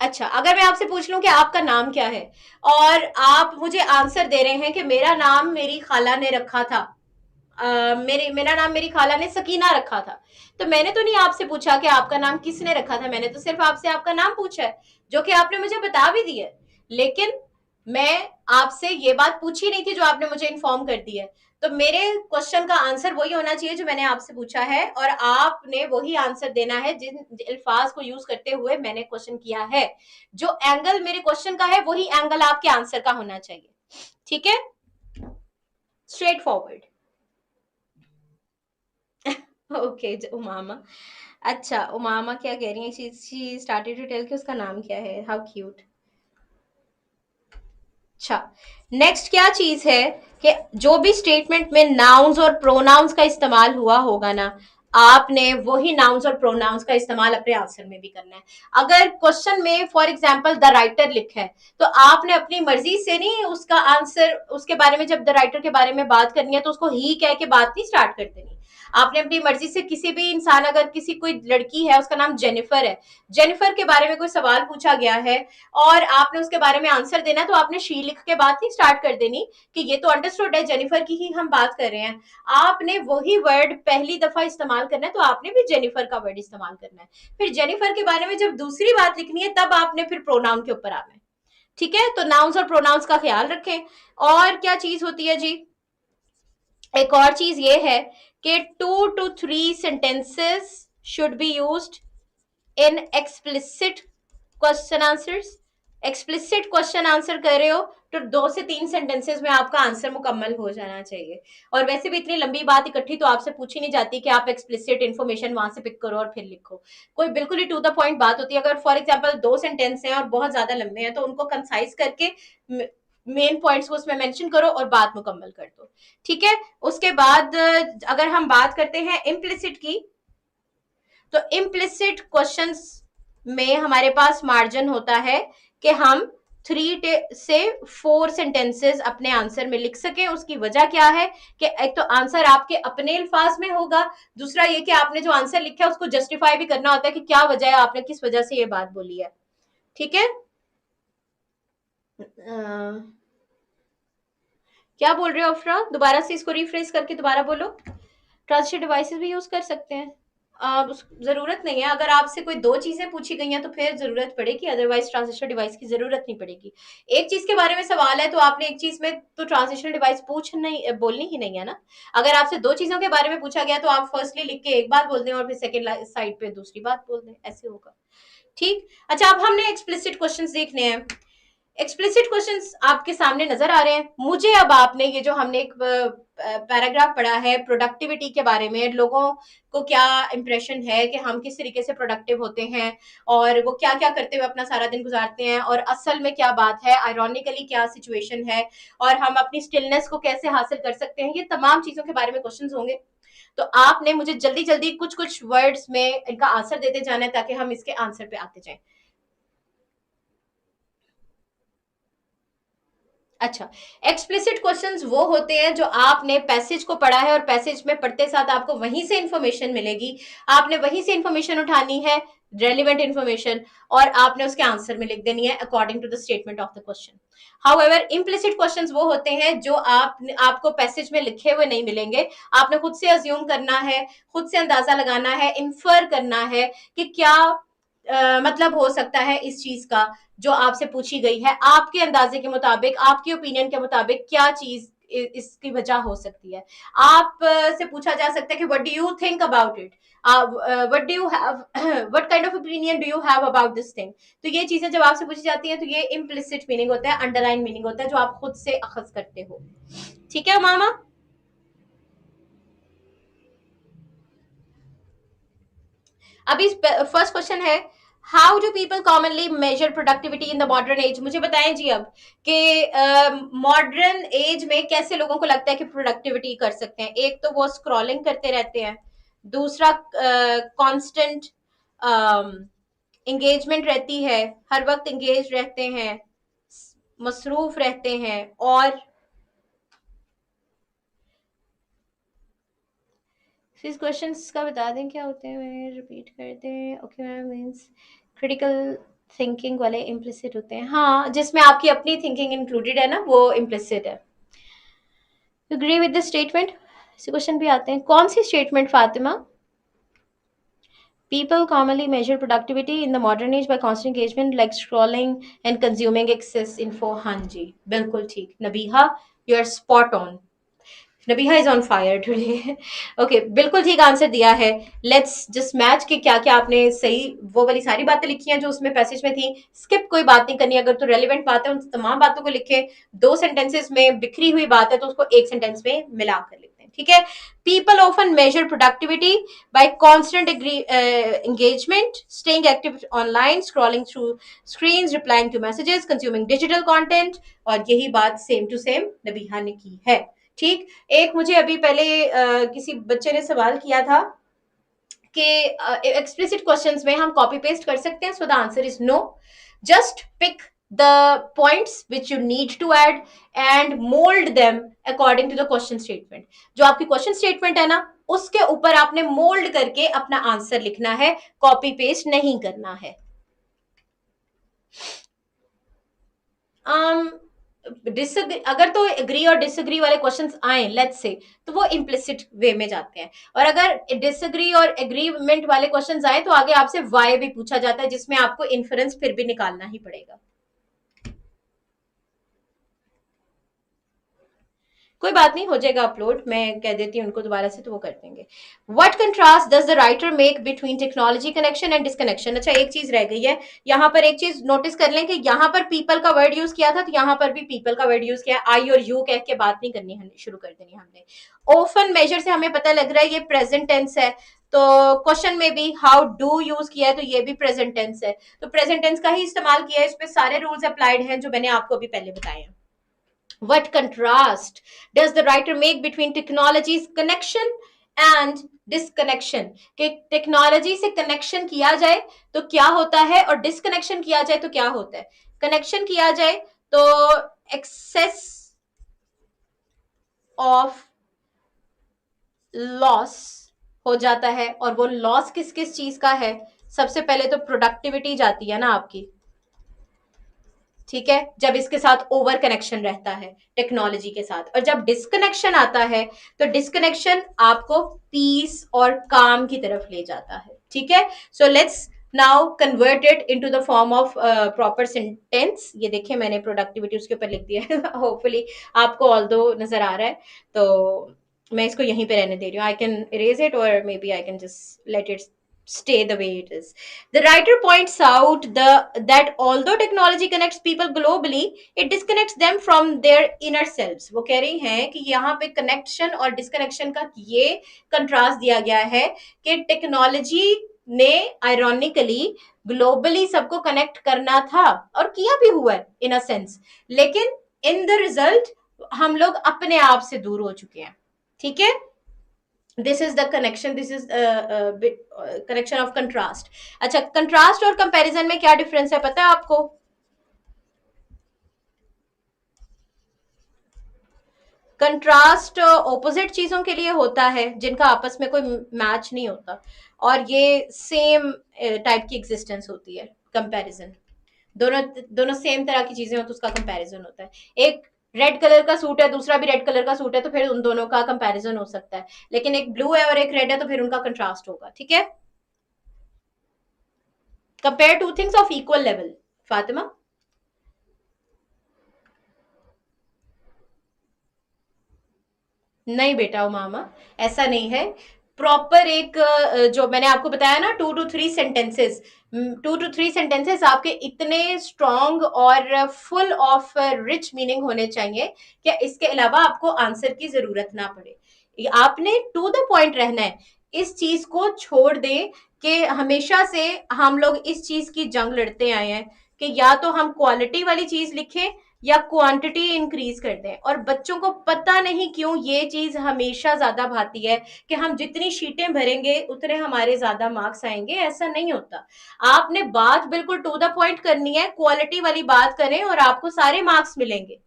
अच्छा, अगर मैं आपसे पूछ लूं कि आपका नाम क्या है, और आप मुझे आंसर दे रहे हैं कि मेरा नाम मेरी खाला ने रखा था, मेरा नाम मेरी खाला ने सकीना रखा था, तो मैंने तो नहीं आपसे पूछा कि आपका नाम किसने रखा था, मैंने तो सिर्फ आपसे आपका नाम पूछा है, जो कि आपने मुझे बता भी दिया है। लेकिन मैं आपसे ये बात पूछी नहीं थी जो आपने मुझे इन्फॉर्म कर दी है। तो मेरे क्वेश्चन का आंसर वही होना चाहिए जो मैंने आपसे पूछा है, और आपने वही आंसर देना है जिन अल्फाज को यूज करते हुए मैंने क्वेश्चन किया है। जो एंगल मेरे क्वेश्चन का है वही एंगल आपके आंसर का होना चाहिए। ठीक है, स्ट्रेट फॉरवर्ड। Okay Umama. अच्छा, उमामा क्या कह रही है, शी स्टार्टेड टू टेल कि उसका नाम क्या है, हाउ क्यूट। अच्छा, नेक्स्ट क्या चीज है कि जो भी स्टेटमेंट में नाउन्स और प्रोनाउंस का इस्तेमाल हुआ होगा ना, आपने वही नाउन्स और प्रोनाउंस का इस्तेमाल अपने आंसर में भी करना है। अगर क्वेश्चन में फॉर एग्जांपल द राइटर लिखा है, तो आपने अपनी मर्जी से नहीं उसका आंसर, उसके बारे में जब द राइटर के बारे में बात करनी है तो उसको ही कह के बात नहीं स्टार्ट कर देनी। आपने अपनी मर्जी से किसी भी इंसान, अगर किसी कोई लड़की है उसका नाम जेनिफर है, जेनिफर के बारे में कोई सवाल पूछा गया है और आपने उसके बारे में आंसर देना है, तो आपने शी लिख के बात ही स्टार्ट कर देनी कि ये तो अंडरस्टूड है, जेनिफर की ही हम बात कर रहे हैं। आपने वही वर्ड पहली दफा इस्तेमाल करना है तो आपने भी जेनिफर का वर्ड इस्तेमाल करना है। फिर जेनिफर के बारे में जब दूसरी बात लिखनी है तब आपने फिर प्रोनाउन के ऊपर आना है। ठीक है, तो नाउन्स और प्रोनाउंस का ख्याल रखें। और क्या चीज होती है जी, एक और चीज ये है कि 2 to 3 sentences should be used in explicit question answers. Explicit question answer कर रहे हो तो 2 से 3 सेंटेंसेस में आपका आंसर मुकम्मल हो जाना चाहिए। और वैसे भी इतनी लंबी बात इकट्ठी तो आपसे पूछी नहीं जाती कि आप एक्सप्लिसिट इन्फॉर्मेशन वहां से पिक करो और फिर लिखो। कोई बिल्कुल ही टू द पॉइंट बात होती है। अगर फॉर एग्जाम्पल 2 सेंटेंस हैं और बहुत ज्यादा लंबे हैं तो उनको कंसाइज करके मेन पॉइंट्स को उसमें मेंशन करो और बात मुकम्मल कर दो। ठीक है, उसके बाद अगर हम बात करते हैं इम्प्लिसिट की, तो इम्प्लिसिट क्वेश्चंस में हमारे पास मार्जिन होता है कि हम 3 से 4 सेंटेंसेस अपने आंसर में लिख सके। उसकी वजह क्या है कि एक तो आंसर आपके अपने अल्फाज में होगा, दूसरा ये कि आपने जो आंसर लिखा है उसको जस्टिफाई भी करना होता है कि क्या वजह है, आपने किस वजह से ये बात बोली है। ठीक है, क्या बोल रहे हो अफरा, दोबारा से इसको रिफ्रेश करके दोबारा बोलो। ट्रांसलेशन डिवाइसेस भी यूज कर सकते हैं, जरूरत नहीं है। अगर आपसे कोई 2 चीजें पूछी गई हैं तो फिर जरूरत पड़ेगी, अदरवाइज ट्रांसलेशन डिवाइस की जरूरत नहीं पड़ेगी। एक चीज के बारे में सवाल है तो आपने एक चीज में तो ट्रांसलेशन डिवाइस पूछ नहीं, बोलनी ही नहीं है ना। अगर आपसे 2 चीजों के बारे में पूछा गया तो आप फर्स्टली लिख के एक बात बोल दें और फिर सेकेंड साइड पे दूसरी बात बोल दें, ऐसे होगा। ठीक, अच्छा अब हमने एक्सप्लिसिट क्वेश्चंस देखने हैं। एक्सप्लिसिट क्वेश्चंस आपके सामने नजर आ रहे हैं। मुझे अब आपने ये जो हमने एक पैराग्राफ पढ़ा है प्रोडक्टिविटी के बारे में, लोगों को क्या इंप्रेशन है कि हम किस तरीके से प्रोडक्टिव होते हैं और वो क्या क्या करते हुए अपना सारा दिन गुजारते हैं और असल में क्या बात है, आयरॉनिकली क्या सिचुएशन है और हम अपनी स्टिलनेस को कैसे हासिल कर सकते हैं, ये तमाम चीजों के बारे में क्वेश्चंस होंगे। तो आपने मुझे जल्दी जल्दी कुछ कुछ वर्ड्स में इनका आंसर देते जाना है ताकि हम इसके आंसर पे आते जाएं। अच्छा, एक्सप्लिसिट क्वेश्चंस वो होते हैं जो आपने पैसेज को पढ़ा है और पैसेज में पढ़ते साथ आपको वहीं से इंफॉर्मेशन मिलेगी, आपने वहीं से इंफॉर्मेशन उठानी है, रेलिवेंट इंफॉर्मेशन, और आपने उसके आंसर में लिख देनी है according to the statement of the question. However implicit questions वो होते हैं जो आपको पैसेज में लिखे हुए नहीं मिलेंगे, आपने खुद से अज्यूम करना है, खुद से अंदाजा लगाना है, इंफर करना है कि क्या मतलब हो सकता है इस चीज का जो आपसे पूछी गई है, आपके अंदाजे के मुताबिक, आपके ओपिनियन के मुताबिक क्या चीज इसकी वजह हो सकती है। आप से पूछा जा सकता है कि what do you think about it, what do you have, what kind of opinion do you have about this thing. तो ये चीजें जब आपसे पूछी जाती हैं तो ये इम्प्लिसिट मीनिंग होता है, अंडरलाइन मीनिंग होता है जो आप खुद से अखज करते हो। ठीक है मामा। अभी फर्स्ट क्वेश्चन है, how do people commonly measure productivity in the modern age. मुझे बताएं जी अब कि मॉडर्न एज में कैसे लोगों को लगता है कि प्रोडक्टिविटी कर सकते हैं। एक तो वो स्क्रॉलिंग करते रहते हैं, दूसरा कांस्टेंट एंगेजमेंट रहती है, हर वक्त एंगेज रहते हैं, मसरूफ रहते हैं, और फिर क्वेश्चंस का बता दें क्या होते हैं, रिपीट कर दें। Okay ma'am, means critical thinking वाले इम्प्लिसिट होते हैं, हाँ जिसमें आपकी अपनी थिंकिंग इंक्लूडेड है ना, वो इम्प्लिसिट है। Agree with the statement. इसी क्वेश्चन पे आते हैं, कौन सी statement Fatima. People commonly measure productivity in the modern age by constant engagement like scrolling and consuming excess info। हाँ जी, बिल्कुल ठीक Nabiha, you are spot on. Nabiha is on fire today. Okay, बिल्कुल ठीक आंसर दिया है। लेट्स जस्ट मैच कि क्या क्या आपने सही वो वाली सारी बातें लिखी हैं जो उसमें पैसेज में थी। स्किप कोई बात नहीं करनी, अगर तो रेलिवेंट बात है उन तमाम बातों को लिखे, 2 सेंटेंसेस में बिखरी हुई बात है तो उसको एक सेंटेंस में मिला कर लिखते हैं। ठीक है, people often measure productivity by constant engagement, staying active online, scrolling through screens, replying to messages, consuming digital content। और यही बात सेम टू सेम नबीहा ने की है। ठीक, एक मुझे अभी पहले किसी बच्चे ने सवाल किया था कि एक्सप्लिसिट क्वेश्चंस में हम कॉपी पेस्ट कर सकते हैं, so the answer is no. Just pick the points which you need to add and mold them according to the question statement. जो आपकी क्वेश्चन स्टेटमेंट है ना, उसके ऊपर आपने मोल्ड करके अपना आंसर लिखना है, कॉपी पेस्ट नहीं करना है. um, डिसग्री, अगर तो एग्री और डिसग्री वाले क्वेश्चंस आए लेट्स से, तो वो इम्प्लिसिट वे में जाते हैं. और अगर डिसग्री और एग्रीमेंट वाले क्वेश्चंस आए तो आगे आपसे वाई भी पूछा जाता है, जिसमें आपको इन्फरेंस फिर भी निकालना ही पड़ेगा. कोई बात नहीं, हो जाएगा अपलोड, मैं कह देती हूँ उनको दोबारा से तो वो कर देंगे. What contrast does the writer make between technology connection and disconnection. अच्छा, एक चीज रह गई है यहाँ पर, एक चीज नोटिस कर लें कि यहाँ पर पीपल का वर्ड यूज किया था, तो यहाँ पर भी पीपल का वर्ड यूज किया. आई और यू कह के बात नहीं करनी, शुरू कर देनी हमने. ओफन मेजर से हमें पता लग रहा है ये प्रेजेंट टेंस है, तो क्वेश्चन में भी हाउ डू यूज किया है, तो ये भी प्रेजेंट टेंस है, तो प्रेजेंट टेंस का ही इस्तेमाल किया है. इस पे सारे रूल्स अप्लाइड हैं जो मैंने आपको अभी पहले बताए हैं. What contrast does the writer make between technology's connection and disconnection? कि टेक्नोलॉजी से कनेक्शन किया जाए तो क्या होता है, और डिसकनेक्शन किया जाए तो क्या होता है. कनेक्शन किया जाए तो एक्सेस ऑफ लॉस हो जाता है, और वो लॉस किस किस चीज का है. सबसे पहले तो प्रोडक्टिविटी जाती है ना आपकी, ठीक है, जब इसके साथ ओवर कनेक्शन रहता है टेक्नोलॉजी के साथ. और जब डिस्कनेक्शन आता है तो डिस्कनेक्शन आपको पीस और काम की तरफ ले जाता है. ठीक है, so let's now convert it into the form of proper sentence. ये देखिए मैंने प्रोडक्टिविटी उसके ऊपर लिख दिया है. होपफुली आपको ऑल दो नजर आ रहा है, तो मैं इसको यहीं पे रहने दे रही हूँ. आई कैन इरेज इट और maybe I can just let it stay the way it is. The writer points out that although technology connects people globally, it disconnects them from their inner selves. वो कह रही हैं कि यहाँ पे connection और disconnection का ये कंट्रास्ट दिया गया है कि टेक्नोलॉजी ने आयरॉनिकली ग्लोबली सबको कनेक्ट करना था, और किया भी हुआ है इन अ सेंस, लेकिन इन द रिजल्ट हम लोग अपने आप से दूर हो चुके हैं. ठीक है, this is the connection, this is connection of contrast. अच्छा, कंट्रास्ट और कंपैरिजन में क्या डिफरेंस है पता है आपको. कंट्रास्ट ऑपोजिट चीजों के लिए होता है जिनका आपस में कोई मैच नहीं होता, और ये सेम टाइप की एग्जिस्टेंस होती है. कंपैरिजन, दोनों दोनों सेम तरह की चीजें हो तो उसका कंपैरिजन होता है. एक रेड कलर का सूट है, दूसरा भी रेड कलर का सूट है, तो फिर उन दोनों का कंपैरिजन हो सकता है. लेकिन एक ब्लू है और एक रेड है, तो फिर उनका कंट्रास्ट होगा. ठीक है, compare two things of equal level. Fatima, नहीं बेटा उमामा, ऐसा नहीं है. प्रॉपर एक जो मैंने आपको बताया ना, 2 to 3 सेंटेंसेस, 2 to 3 सेंटेंसेस आपके इतने स्ट्रॉन्ग और फुल ऑफ रिच मीनिंग होने चाहिए कि इसके अलावा आपको आंसर की जरूरत ना पड़े. आपने टू द पॉइंट रहना है. इस चीज को छोड़ दें कि हमेशा से हम लोग इस चीज की जंग लड़ते आए हैं कि या तो हम क्वालिटी वाली चीज लिखें या क्वांटिटी इंक्रीज करते हैं, और बच्चों को पता नहीं क्यों ये चीज हमेशा ज्यादा भाती है कि हम जितनी शीटें भरेंगे उतने हमारे ज्यादा मार्क्स आएंगे. ऐसा नहीं होता. आपने बात बिल्कुल टू द पॉइंट करनी है, क्वालिटी वाली बात करें और आपको सारे मार्क्स मिलेंगे.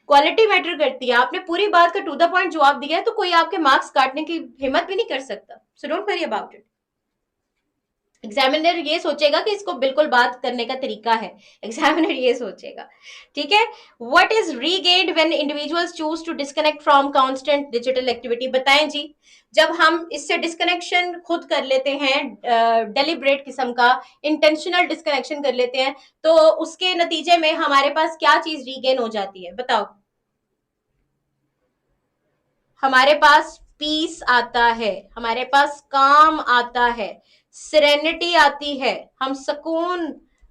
क्वालिटी मैटर करती है. आपने पूरी बात का टू द पॉइंट जवाब दिया है तो कोई आपके मार्क्स काटने की हिम्मत भी नहीं कर सकता. So don't worry about it. Examiner ये सोचेगा कि इसको बिल्कुल बात करने का तरीका है. एग्जामिनर ये सोचेगा. ठीक है, what is regained when individuals choose to disconnect from constant digital activity. बताएं जी, जब हम इससे डिस्कनेक्शन खुद कर लेते हैं, डेलिब्रेट किस्म का इंटेंशनल डिस्कनेक्शन कर लेते हैं, तो उसके नतीजे में हमारे पास क्या चीज रीगेन हो जाती है बताओ. हमारे पास पीस आता है, हमारे पास काम आता है, सिरेनिटी आती है, हम सुकून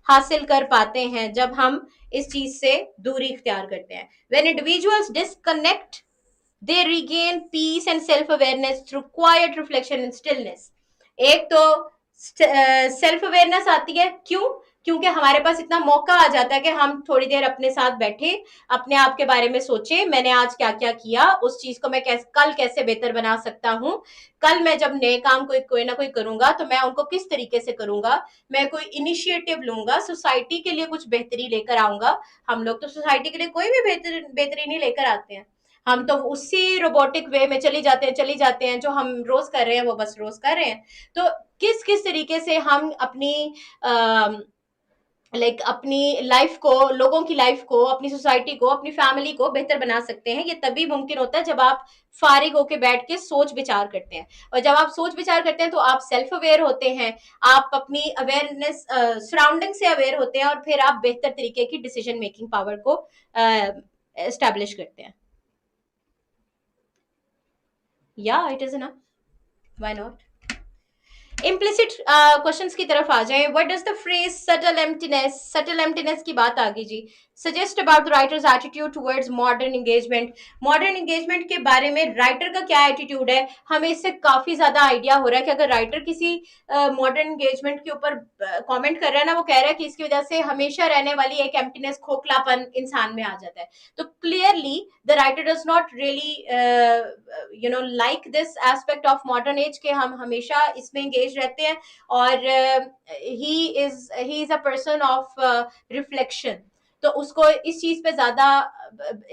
हासिल कर पाते हैं जब हम इस चीज से दूरी इख्तियार करते हैं. When individuals disconnect, they regain peace and self awareness through quiet reflection and stillness. एक तो सेल्फ अवेयरनेस आती है, क्यों? क्योंकि हमारे पास इतना मौका आ जाता है कि हम थोड़ी देर अपने साथ बैठे, अपने आप के बारे में सोचे, मैंने आज क्या क्या किया, उस चीज को मैं कैसे कल कैसे बेहतर बना सकता हूँ, कल मैं जब नए काम कोई ना कोई करूंगा तो मैं उनको किस तरीके से करूंगा, मैं कोई इनिशिएटिव लूंगा, सोसाइटी के लिए कुछ बेहतरी लेकर आऊंगा। हम लोग तो सोसाइटी के लिए कोई भी बेहतरी नहीं लेकर आते हैं, हम तो उसी रोबोटिक वे में चली जाते हैं, जो हम रोज कर रहे हैं वो बस रोज कर रहे हैं। तो किस किस तरीके से हम अपनी अपनी लाइफ को, लोगों की लाइफ को, अपनी सोसाइटी को, अपनी फैमिली को बेहतर बना सकते हैं, ये तभी मुमकिन होता है जब आप फारिग होके बैठ के सोच विचार करते हैं। और जब आप सोच विचार करते हैं तो आप सेल्फ अवेयर होते हैं, आप अपनी अवेयरनेस सराउंडिंग से अवेयर होते हैं, और फिर आप बेहतर तरीके की डिसीजन मेकिंग पावर को एस्टेब्लिश करते हैं। या इट इज ना, व्हाई नॉट। इम्प्लिसिट क्वेश्चंस की तरफ आ जाएं। What does the phrase subtle emptiness की बात आ गई जी। Suggest about the writer's attitude towards modern engagement. Modern engagement के बारे में राइटर का क्या एटीट्यूड है, हमें इससे काफी ज्यादा आइडिया हो रहा है कि अगर राइटर किसी मॉडर्न एंगेजमेंट के ऊपर कमेंट कर रहा है ना, वो कह रहा है कि इसकी वजह से हमेशा रहने वाली एक एम्प्टीनेस, खोखलापन इंसान में आ जाता है। तो clearly the writer does not really like this aspect of modern age के हम हमेशा इसमें एंगेज रहते हैं। और he is a person of reflection. तो उसको इस चीज पे ज्यादा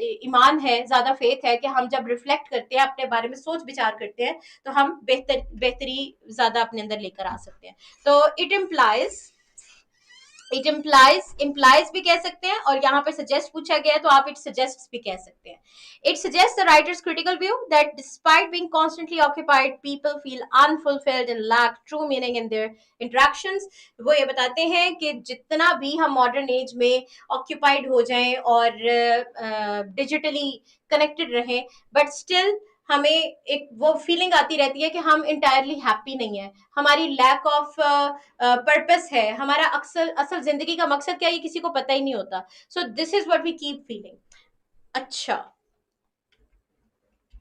ईमान है, ज्यादा फेथ है कि हम जब रिफ्लेक्ट करते हैं, अपने बारे में सोच विचार करते हैं, तो हम बेहतरी ज्यादा अपने अंदर लेकर आ सकते हैं। तो इट इम्प्लाइज भी कह सकते हैं, और यहाँ पे सजेस्ट पूछा गया है तो आप इट सजेस्ट भी कह सकते हैं। It suggest the writer's critical view that despite being constantly occupied people feel unfulfilled and lack true meaning in their interactions. वो ये बताते हैं कि जितना भी हम मॉडर्न एज में ऑक्यूपाइड हो जाएं और डिजिटली कनेक्टेड रहें, बट स्टिल हमें एक वो फीलिंग आती रहती है कि हम इंटायरली हैप्पी नहीं है, हमारी लैक ऑफ पर्पस है, हमारा अक्सर असल जिंदगी का मकसद क्या है ये किसी को पता ही नहीं होता। So this is what we keep feeling. अच्छा,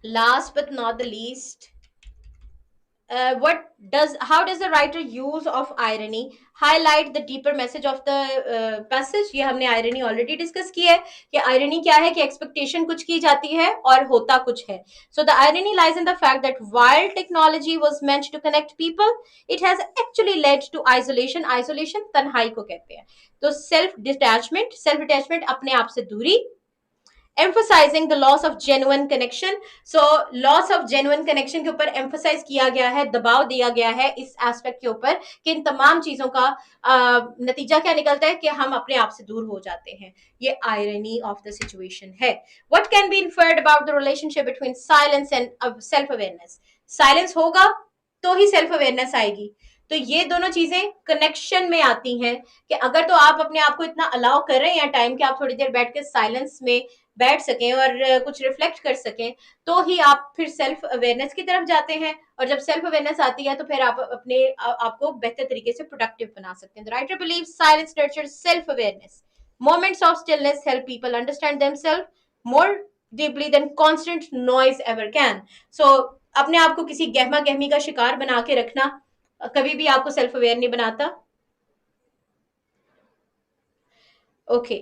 last but not the least, what does how does the writer use of irony highlight the deeper message of the passage। ये हमने irony ऑलरेडी डिस्कस की है कि irony क्या है, कि expectation कुछ की जाती है और होता कुछ है। so the irony lies in the fact that while technology was meant to connect people, it has actually led to isolation तन्हाई को कहते हैं। तो सेल्फ डिटैचमेंट अपने आप से दूरी, emphasizing the loss of genuine connection। so loss of genuine connection के ऊपर emphasize किया गया है, दबाव दिया गया है इस एस्पेक्ट के ऊपर कि इन तमाम चीजों का नतीजा क्या निकलता है कि हम अपने आप से दूर हो जाते हैं। ये irony of the situation है। what can be inferred about the relationship between silence and self awareness। Silence होगा तो ही सेल्फ अवेयरनेस आएगी। तो ये दोनों चीजें कनेक्शन में आती हैं कि अगर तो आप अपने आप को इतना अलाउ कर रहे हैं टाइम कि आप थोड़ी देर बैठ के साइलेंस में बैठ सकें और कुछ रिफ्लेक्ट कर सकें, तो ही आप फिर सेल्फ अवेयरनेस की तरफ जाते हैं। और जब सेल्फ अवेयरनेस आती है तो फिर आप आपको बेहतर तरीके से प्रोडक्टिव बना सकते हैं। Writer believe silence nurtures self awareness. Moments of stillness help people understand themselves more deeply than constant noise ever can. So अपने आप को किसी गहमा गहमी का शिकार बना के रखना कभी भी आपको सेल्फ अवेयर नहीं बनाता। Okay okay.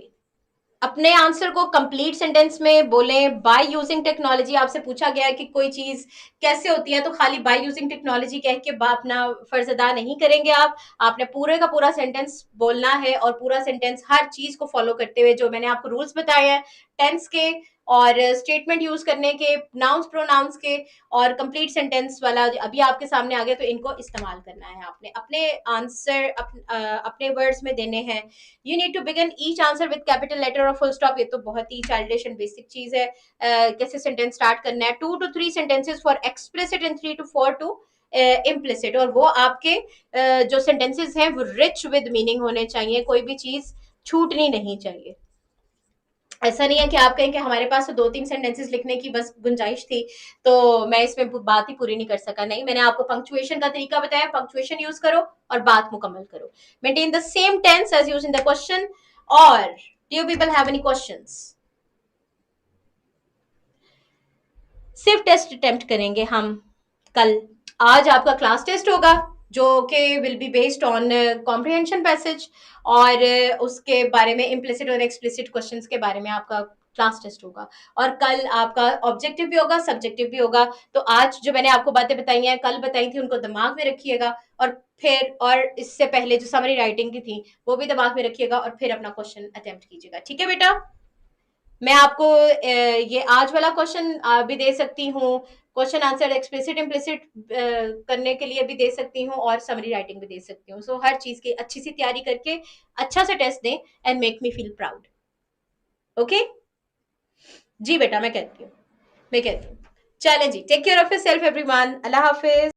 अपने आंसर को कंप्लीट सेंटेंस में बोलें। बाय यूजिंग टेक्नोलॉजी आपसे पूछा गया है कि कोई चीज कैसे होती है, तो खाली बाय यूजिंग टेक्नोलॉजी कह के अपना फर्ज अदा नहीं करेंगे आप। आपने पूरे का पूरा सेंटेंस बोलना है, और पूरा सेंटेंस हर चीज को फॉलो करते हुए जो मैंने आपको रूल्स बताए हैं, टेंस के और स्टेटमेंट यूज करने के, नाउन्स प्रोनाउंस के, और कंप्लीट सेंटेंस वाला अभी आपके सामने आ गया, तो इनको इस्तेमाल करना है आपने। अपने आंसर अपने वर्ड्स में देने हैं। You need to begin each answer with capital letter और फुल स्टॉप। ये तो बहुत ही चाइल्डिश एंड बेसिक चीज है। कैसे सेंटेंस स्टार्ट करना है, 2 to 3 sentences for explicit and 3 to 4 to implicit. और वो आपके जो सेंटेंसेस हैं वो रिच विद मीनिंग होने चाहिए, कोई भी चीज छूटनी नहीं चाहिए। ऐसा नहीं है कि आप कहें कि हमारे पास तो 2-3 सेंटेंसेस लिखने की बस गुंजाइश थी तो मैं इसमें बात ही पूरी नहीं कर सका। नहीं, मैंने आपको पंक्चुएशन का तरीका बताया, पंक्चुएशन यूज करो और बात मुकम्मल करो। Maintain the same tense as used in the question. और do you people have any questions? सिर्फ टेस्ट अटेम्प्ट करेंगे हम कल। आज आपका क्लास टेस्ट होगा, जो कि will be based on comprehension passage, और उसके बारे में इम्प्लिसिट और एक्सप्लिसिट क्वेश्चंस के बारे में आपका क्लास टेस्ट होगा। और कल आपका ऑब्जेक्टिव भी होगा, सब्जेक्टिव भी होगा। तो आज जो मैंने आपको बातें बताई हैं, कल बताई थी, उनको दिमाग में रखिएगा, और फिर और इससे पहले जो समरी राइटिंग की थी वो भी दिमाग में रखिएगा, और फिर अपना क्वेश्चन अटेम्प्ट कीजिएगा। ठीक है बेटा? मैं आपको ये आज वाला क्वेश्चन भी दे सकती हूँ, क्वेश्चन आंसर एक्सप्लिसिट इम्प्लिसिट करने के लिए भी दे सकती हूँ, और समरी राइटिंग भी दे सकती हूँ। सो हर चीज की अच्छी सी तैयारी करके अच्छा सा टेस्ट दें, and make me feel proud. Okay? जी बेटा, मैं कहती हूँ। चलें जी, take care of your self everyone. अल्लाह हाफिज।